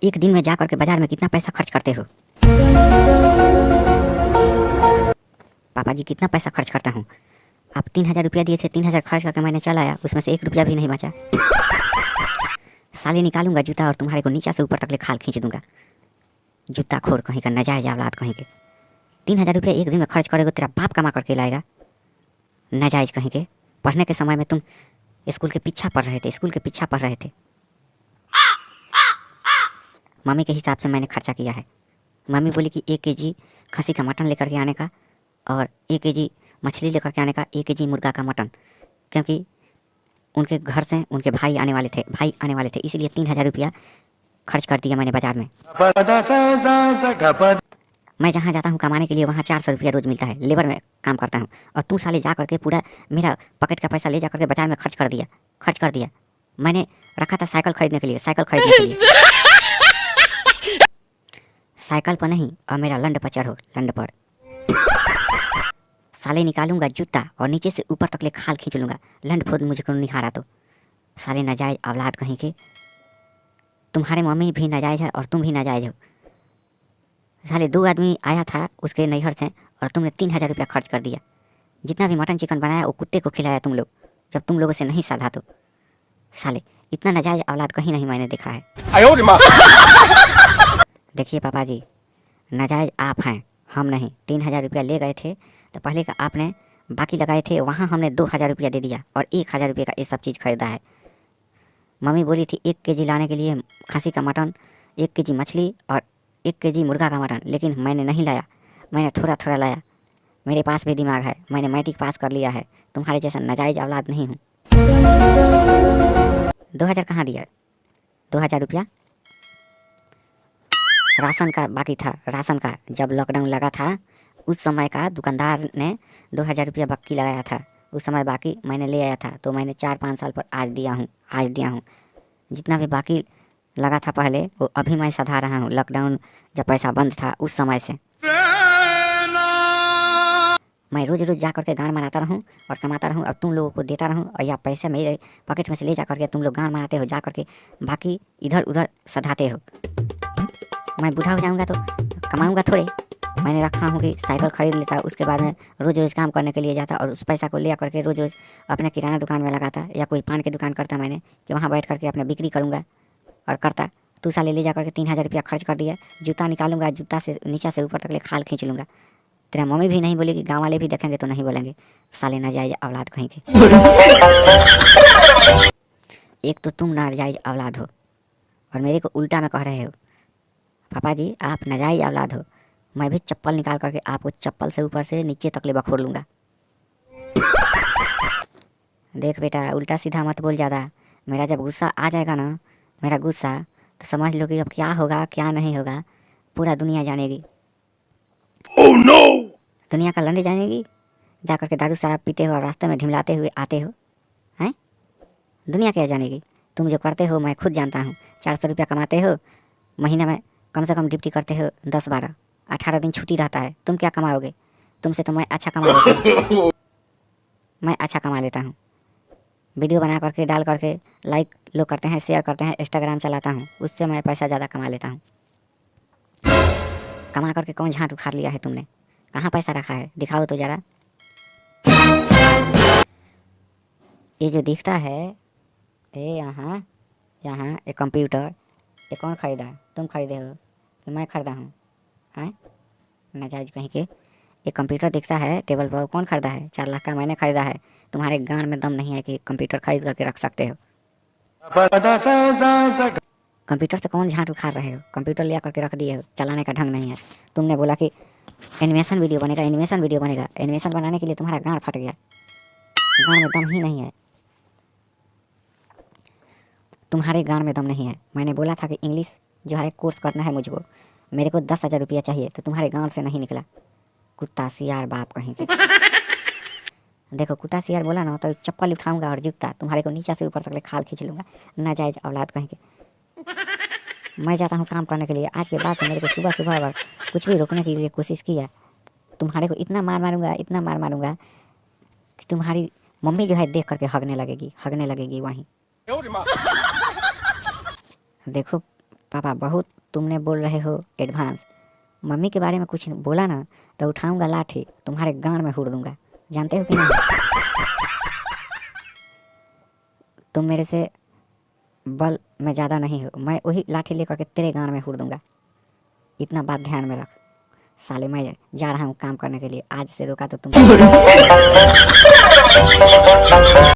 एक दिन में जा करके बाजार में कितना पैसा खर्च करते हो? पापा जी कितना पैसा खर्च करता हूँ? आप 3,000 रुपया दिए थे, 3,000 खर्च करके मैंने चला आया, उसमें से 1 रुपया भी नहीं बचा। साले निकालूंगा जूता और तुम्हारे को नीचे से ऊपर तक ले खाल खींच दूंगा। जूता खोर कहीं का, नाजायज औलाद कहीं के। 3,000 रुपया एक दिन में खर्च करेगा, तेरा बाप कमा करके लाएगा। नाजायज कहीं के। पढ़ने के समय में तुम स्कूल के पीछा पढ़ रहे थे, स्कूल के पीछा पढ़ रहे थे। मम्मी के हिसाब से मैंने खर्चा किया है। मम्मी बोली कि 1 केजी खसी का मटन लेकर के आने का और 1 केजी मछली लेकर के आने का, 1 केजी मुर्गा का मटन, क्योंकि उनके घर से उनके भाई आने वाले थे, इसीलिए 3,000 रुपया खर्च कर दिया मैंने बाजार में। मैं जहाँ जाता हूँ कमाने के लिए वहाँ 400 रुपया रोज़ मिलता है, लेबर में काम करता हूँ, और तू साले जा करके पूरा मेरा पॉकेट का पैसा ले जा करके बाजार में खर्च कर दिया। मैंने रखा था साइकिल खरीदने के लिए, साइकिल पर नहीं, और मेरा लंड पर चढ़ो, लंड पर। साले निकालूंगा जूता और नीचे से ऊपर तक ले खाल खींच लूँगा, लंड फोद मुझे निहारा तो। साले नाजायज औलाद कहीं के। तुम्हारे मम्मी भी नाजायज है और तुम भी नाजायज हो। साले 2 आदमी आया था उसके नैहर से और तुमने 3,000 रुपया खर्च कर दिया। जितना भी मटन चिकन बनाया वो कुत्ते को खिलाया तुम लोग, जब तुम लोगों से नहीं साधा तो। साले इतना नाजायज औलाद कहीं नहीं मैंने देखा है। देखिए पापा जी, नाजायज आप हैं, हम नहीं। 3,000 रुपया ले गए थे तो पहले का आपने बाकी लगाए थे, वहाँ हमने 2,000 रुपया दे दिया और 1,000 रुपये का ये सब चीज़ खरीदा है। मम्मी बोली थी 1 केजी लाने के लिए खसी का मटन, 1 केजी मछली और 1 केजी मुर्गा का मटन, लेकिन मैंने नहीं लाया, मैंने थोड़ा थोड़ा लाया। मेरे पास भी दिमाग है, मैंने मैट्रिक पास कर लिया है, तुम्हारे जैसा नाजायज औलाद नहीं हूँ। 2,000 कहाँ दिया? 2,000 रुपया राशन का बाकी था, राशन का। जब लॉकडाउन लगा था उस समय का दुकानदार ने 2,000 रुपया बाकी लगाया था, उस समय बाकी मैंने ले आया था, तो मैंने 4-5 साल पर आज दिया हूँ। जितना भी बाकी लगा था पहले वो अभी मैं सधा रहा हूँ, लॉकडाउन जब पैसा बंद था उस समय से। मैं रोज़ जा करके गान मनाता रहूँ और कमाता रहूँ और तुम लोगों को देता रहूँ, और या पैसे मेरे पॉकेट में से ले जा करके तुम लोग गान मनाते हो, जा करके बाकी इधर उधर सधाते हो। मैं बूढ़ा हो जाऊँगा तो कमाऊँगा थोड़े। मैंने रखा हूँ कि साइकिल खरीद लेता, उसके बाद में रोज़ काम करने के लिए जाता और उस पैसा को ले करके रोज़ अपने किराना दुकान में लगाता या कोई पान की दुकान करता मैंने, कि वहाँ बैठ करके अपने बिक्री करूँगा और करता। तू साले ले जा करके 3,000 रुपया खर्च कर दिया। जूता निकालूंगा, जूता से नीचे से ऊपर तक ले खाल खींच लूँगा। तेरा मम्मी भी नहीं बोलेगी, गाँव वाले भी देखेंगे तो नहीं बोलेंगे, साले नाजायज औलाद कहीं के। एक तो तुम नाजायज औलाद हो और मेरे को उल्टा में कह रहे हो। पापा जी आप नाजायज औलाद हो, मैं भी चप्पल निकाल करके आपको चप्पल से ऊपर से नीचे तक ले बखोर लूँगा। देख बेटा, उल्टा सीधा मत बोल ज़्यादा। मेरा जब गुस्सा आ जाएगा ना, मेरा गुस्सा, तो समझ लो कि अब क्या होगा क्या नहीं होगा पूरा दुनिया जानेगी। oh, no! दुनिया का लंडे जानेगी। जा करके दारू शराब पीते हो और रास्ते में ढिमलाते हुए आते हो, हैं? दुनिया क्या जानेगी? तुम जो करते हो मैं खुद जानता हूँ। 400 रुपया कमाते हो, महीना में कम से कम ड्यूटी करते हो 10-12, 18 दिन छुट्टी रहता है। तुम क्या कमाओगे? तुमसे तो मैं अच्छा कमा लेता हूँ। मैं अच्छा कमा लेता हूँ। वीडियो बना करके डाल करके लाइक लोग करते हैं, शेयर करते हैं, इंस्टाग्राम चलाता हूँ, उससे मैं पैसा ज़्यादा कमा लेता हूँ। कमा करके कौन झांट उखाड़ लिया है तुमने? कहाँ पैसा रखा है? दिखाओ तो ज़रा। ये जो दिखता है, ये यहाँ ये कंप्यूटर, ये कौन खरीदा है? तुम खरीदे हो कि मैं खरीदा हूँ? हैं नाजायज कहीं के। ये कंप्यूटर दिखता है टेबल पर, कौन खरीदा है? 4 लाख का मैंने खरीदा है। तुम्हारे गांड में दम नहीं है कि कंप्यूटर खरीद करके रख सकते हो। कंप्यूटर से कौन झांट उखाड़ रहे हो? कंप्यूटर लिया करके रख दिए हो, चलाने का ढंग नहीं है। तुमने बोला कि एनिमेशन वीडियो बनेगा, एनिमेशन बनाने के लिए तुम्हारा गांड फट गया। गांड में दम ही नहीं है, तुम्हारे गांड में दम नहीं है। मैंने बोला था कि इंग्लिश जो है कोर्स करना है मुझको, मेरे को 10,000 रुपया चाहिए, तो तुम्हारे गांड से नहीं निकला। कुत्ता सियार बाप कहीं के। देखो कुत्ता सियार बोला ना तो चप्पल उठाऊंगा और जूता तुम्हारे को नीचे से ऊपर तक ले खाल खींच लूँगा, नाजायज औलाद कहीं के। मैं जाता हूँ काम करने के लिए। आज के बाद से मेरे को सुबह अगर कुछ भी रोकने के लिए कोशिश किया, तुम्हारे को इतना मार मारूंगा कि तुम्हारी मम्मी जो है देख करके हगने लगेगी वहीं। देखो पापा बहुत तुमने बोल रहे हो एडवांस। मम्मी के बारे में कुछ बोला ना तो उठाऊंगा लाठी तुम्हारे गांड में हुड़ दूंगा, जानते हो कि नहीं? तुम मेरे से बल में ज़्यादा नहीं हो, मैं वही लाठी लेकर के तेरे गांड में हुड़ दूंगा, इतना बात ध्यान में रख। साले मैं जा रहा हूँ काम करने के लिए, आज से रोका तो तुम